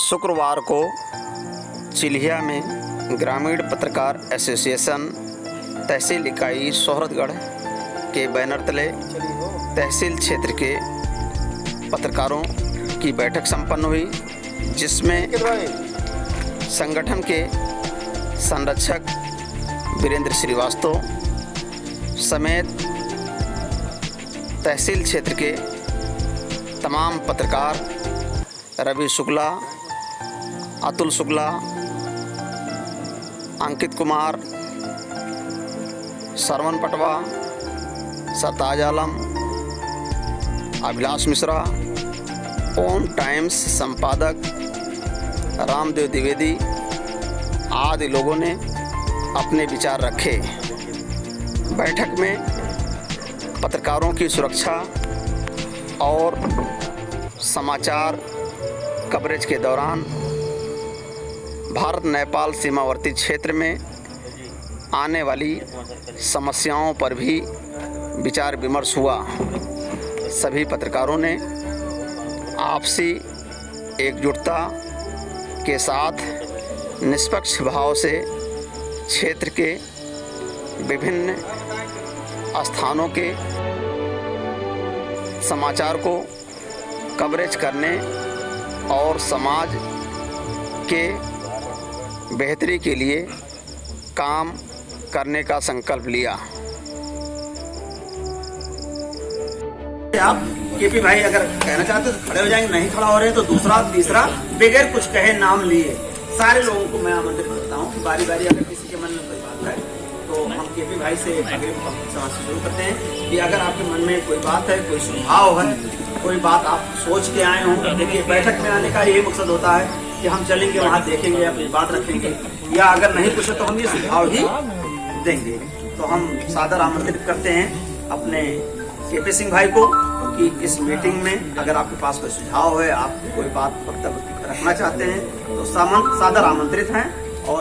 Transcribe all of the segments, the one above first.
शुक्रवार को चिल्हिया में ग्रामीण पत्रकार एसोसिएशन तहसील इकाई सोहरतगढ़ के बैनर तले तहसील क्षेत्र के पत्रकारों की बैठक संपन्न हुई, जिसमें संगठन के संरक्षक वीरेंद्र श्रीवास्तव समेत तहसील क्षेत्र के तमाम पत्रकार रवि शुक्ला, अतुल शुक्ला, अंकित कुमार, सरवन पटवा, सरताज आलम, अभिलाष मिश्रा, ओम टाइम्स संपादक रामदेव द्विवेदी आदि लोगों ने अपने विचार रखे। बैठक में पत्रकारों की सुरक्षा और समाचार कवरेज के दौरान भारत नेपाल सीमावर्ती क्षेत्र में आने वाली समस्याओं पर भी विचार विमर्श हुआ। सभी पत्रकारों ने आपसी एकजुटता के साथ निष्पक्ष भाव से क्षेत्र के विभिन्न स्थानों के समाचार को कवरेज करने और समाज के बेहतरी के लिए काम करने का संकल्प लिया। आप केपी भाई अगर कहना चाहते तो खड़े हो जाएंगे, नहीं खड़ा हो रहे हैं तो दूसरा तीसरा बगैर कुछ कहे नाम लिए सारे लोगों को मैं आमंत्रित करता हूँ। बारी बारी अगर किसी के मन में कोई बात है तो हम केपी भाई से आगे समाज से शुरू करते हैं कि अगर आपके मन में कोई बात है, कोई सुझाव है, कोई बात आप सोच के आए हों। देखिए, बैठक में आने का यही मकसद होता है कि हम चलेंगे वहाँ देखेंगे, अपनी बात रखेंगे, या अगर नहीं कुछ है तो हम ये सुझाव ही देंगे। तो हम सादर आमंत्रित करते हैं अपने केपी सिंह भाई को कि इस मीटिंग में अगर आपके पास कोई सुझाव है, आप कोई बात वक्तव्य रखना चाहते हैं तो सादर आमंत्रित हैं। और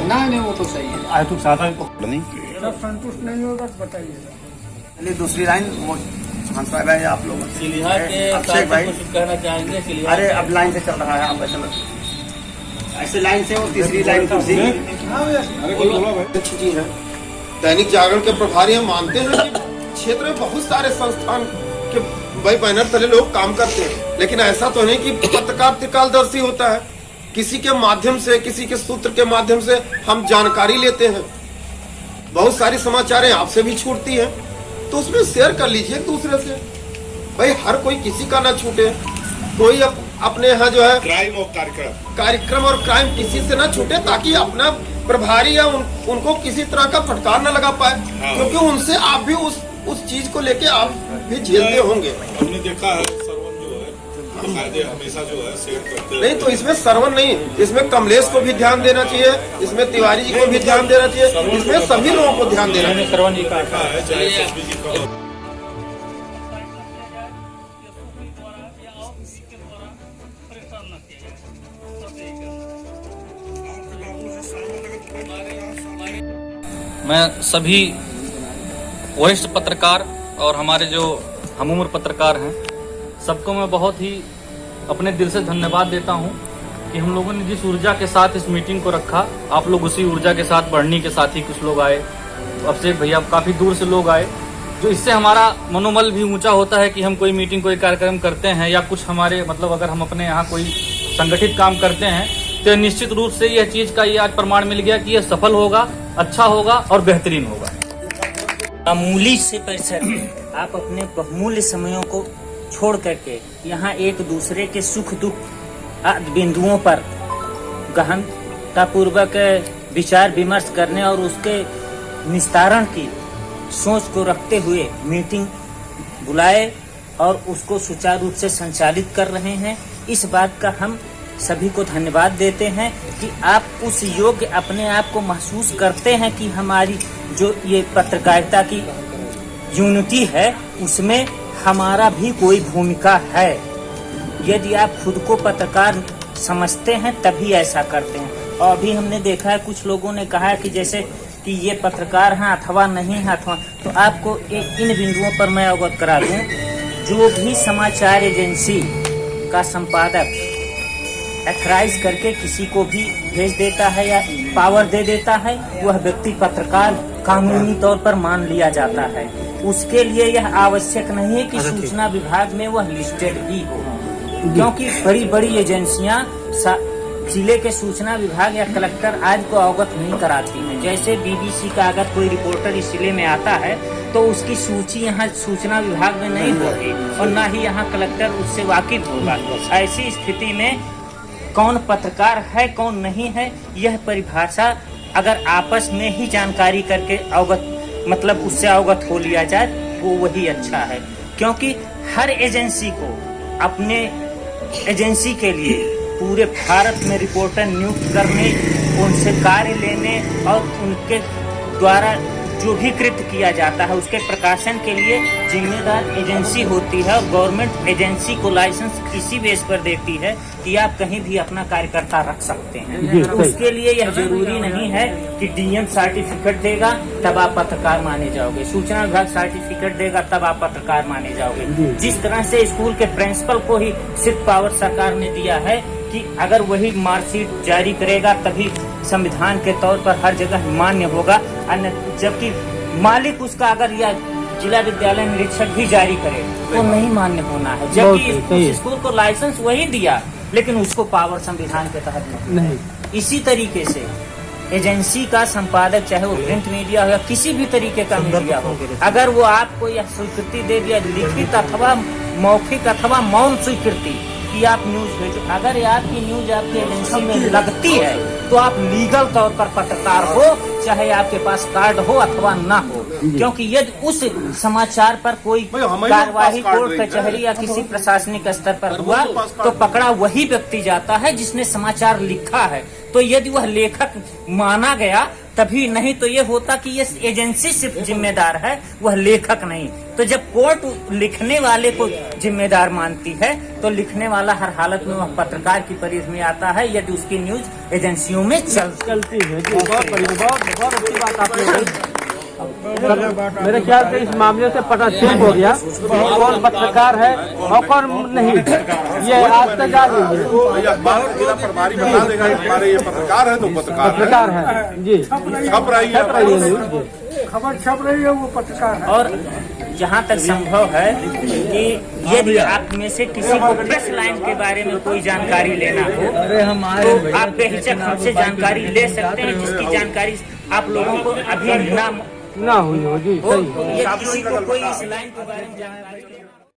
नहीं वो तो सही है। आए तो सादा नहीं संतुष्ट नहीं होगा तो बताइए। दूसरी लाइन वो हंस भाई आप लोग अभिषेक भाई कुछ कहना चाहेंगे? अरे अब लाइन से चल रहा है, आप ऐसे लाइन से वो तीसरी लाइन तो अच्छी चीज है। दैनिक जागरण के प्रभारी हम मानते हैं कि क्षेत्र में बहुत सारे संस्थान के भाई बैनर तले लोग काम करते हैं, लेकिन ऐसा तो नहीं कि पत्रकार त्रिकालदर्शी होता है। किसी के माध्यम से, किसी के सूत्र के माध्यम से हम जानकारी लेते हैं। बहुत सारी समाचारें आपसे भी छूटती हैं, तो उसमें शेयर कर लीजिए एक दूसरे से। भाई हर कोई किसी का ना छूटे, कोई अपने यहाँ जो है क्राइम और कार्यक्रम और क्राइम किसी से ना छूटे, ताकि अपना प्रभारी या उनको किसी तरह का फटकार न लगा पाए। क्योंकि उनसे आप भी उस चीज को लेके आप भी झेलते होंगे। हमने देखा है सरवन जो है हमेशा जो है शेयर करते नहीं, तो इसमें सरवन नहीं, इसमें कमलेश को भी ध्यान देना चाहिए, इसमें तिवारी जी को भी ध्यान देना चाहिए, इसमें सभी लोगों को ध्यान देना चाहिए। सरवन जी का है, चाहे एसपी जी का मैं सभी वरिष्ठ पत्रकार और हमारे जो हमउम्र पत्रकार हैं सबको मैं बहुत ही अपने दिल से धन्यवाद देता हूं कि हम लोगों ने जिस ऊर्जा के साथ इस मीटिंग को रखा, आप लोग उसी ऊर्जा के साथ बढ़ने के साथ ही कुछ लोग आए। अभिषेक भैया काफ़ी दूर से लोग आए, जो इससे हमारा मनोबल भी ऊंचा होता है कि हम कोई मीटिंग, कोई कार्यक्रम करते हैं या कुछ हमारे अगर हम अपने यहाँ कोई संगठित काम करते हैं तो निश्चित रूप से यह चीज़ का ये आज प्रमाण मिल गया कि यह सफल होगा, अच्छा होगा और बेहतरीन होगा। मामूली से पैसा आप अपने बहुमूल्य समयों को छोड़ करके यहाँ एक दूसरे के सुख दुख बिंदुओं पर गहनतापूर्वक विचार विमर्श करने और उसके निस्तारण की सोच को रखते हुए मीटिंग बुलाए और उसको सुचारू रूप से संचालित कर रहे हैं। इस बात का हम सभी को धन्यवाद देते हैं कि आप उस योग्य अपने आप को महसूस करते हैं कि हमारी जो ये पत्रकारिता की यूनिटी है उसमें हमारा भी कोई भूमिका है। यदि आप खुद को पत्रकार समझते हैं तभी ऐसा करते हैं। और अभी हमने देखा है कुछ लोगों ने कहा है कि जैसे कि ये पत्रकार हैं अथवा नहीं है अथवा, तो आपको इन बिंदुओं पर मैं अवगत करा दूं। जो भी समाचार एजेंसी का संपादक एथराइज करके किसी को भी भेज देता है या पावर दे देता है, वह व्यक्ति पत्रकार कानूनी तौर पर मान लिया जाता है। उसके लिए यह आवश्यक नहीं है कि सूचना विभाग में वह लिस्टेड ही हो, क्योंकि बड़ी बड़ी एजेंसियां जिले के सूचना विभाग या कलेक्टर आदि को अवगत नहीं कराती हैं। जैसे बीबीसी का अगर कोई रिपोर्टर इस जिले में आता है तो उसकी सूची यहाँ सूचना विभाग में नहीं होगी और न ही यहाँ कलेक्टर उससे वाकिफ होगा। ऐसी स्थिति में कौन पत्रकार है कौन नहीं है, यह परिभाषा अगर आपस में ही जानकारी करके अवगत उससे अवगत हो लिया जाए वो वही अच्छा है। क्योंकि हर एजेंसी को अपने एजेंसी के लिए पूरे भारत में रिपोर्टर नियुक्त करने, उनसे कार्य लेने और उनके द्वारा जो भी कृत्य किया जाता है उसके प्रकाशन के लिए जिम्मेदार एजेंसी होती है। और गवर्नमेंट एजेंसी को लाइसेंस इसी बेस पर देती है कि आप कहीं भी अपना कार्यकर्ता रख सकते हैं। उसके लिए यह जरूरी नहीं है कि डीएम सर्टिफिकेट देगा तब आप पत्रकार माने जाओगे, सूचना विभाग सर्टिफिकेट देगा तब आप पत्रकार माने जाओगे। जिस तरह से स्कूल के प्रिंसिपल को ही सिर्फ पावर सरकार ने दिया है कि अगर वही मार्कशीट जारी करेगा तभी संविधान के तौर पर हर जगह मान्य होगा, जबकि मालिक उसका अगर या जिला विद्यालय निरीक्षक भी जारी करे तो नहीं मान्य होना है। जबकि स्कूल को लाइसेंस वही दिया लेकिन उसको पावर संविधान के तहत नहीं। इसी तरीके से एजेंसी का संपादक चाहे वो प्रिंट मीडिया हो या किसी भी तरीके का मीडिया हो, अगर वो आपको यह स्वीकृति दे दिया लिखित अथवा मौखिक अथवा मौन स्वीकृति कि आप न्यूज भेजो, अगर आपकी न्यूज आपकी एजेंसी में लगती है तो आप लीगल तौर पर पत्रकार हो, चाहे आपके पास कार्ड हो अथवा ना हो। क्योंकि यदि उस समाचार पर कोई कार्यवाही कोर्ट कचहरी या किसी प्रशासनिक स्तर पर हुआ तो पकड़ा वही व्यक्ति जाता है जिसने समाचार लिखा है। तो यदि वह लेखक माना गया तभी, नहीं तो ये होता कि ये एजेंसी सिर्फ जिम्मेदार है, वह लेखक नहीं। तो जब कोर्ट लिखने वाले को जिम्मेदार मानती है तो लिखने वाला हर हालत में वह पत्रकार की परिधि में आता है यदि उसकी न्यूज एजेंसियों में चलती है। बहुत अच्छी बात आपने मेरे ख्याल से इस मामले से पता चल हो गया कौन पत्रकार है और कौन नहीं। ये आज तक जिला प्रभारी बता देगा कि हमारे ये पत्रकार है तो पत्रकार है जी, छप रही है खबर छप रही है वो पत्रकार है। और जहाँ तक संभव है कि यदि आप में से किसी को प्रेस लाइन के बारे में कोई जानकारी लेना हो तो आप बेहिचक हमसे जानकारी ले सकते हैं, जिसकी जानकारी आप लोगों को अभी ना हुई हो जी। किसी को कोई इस लाइन के बारे में जानकारी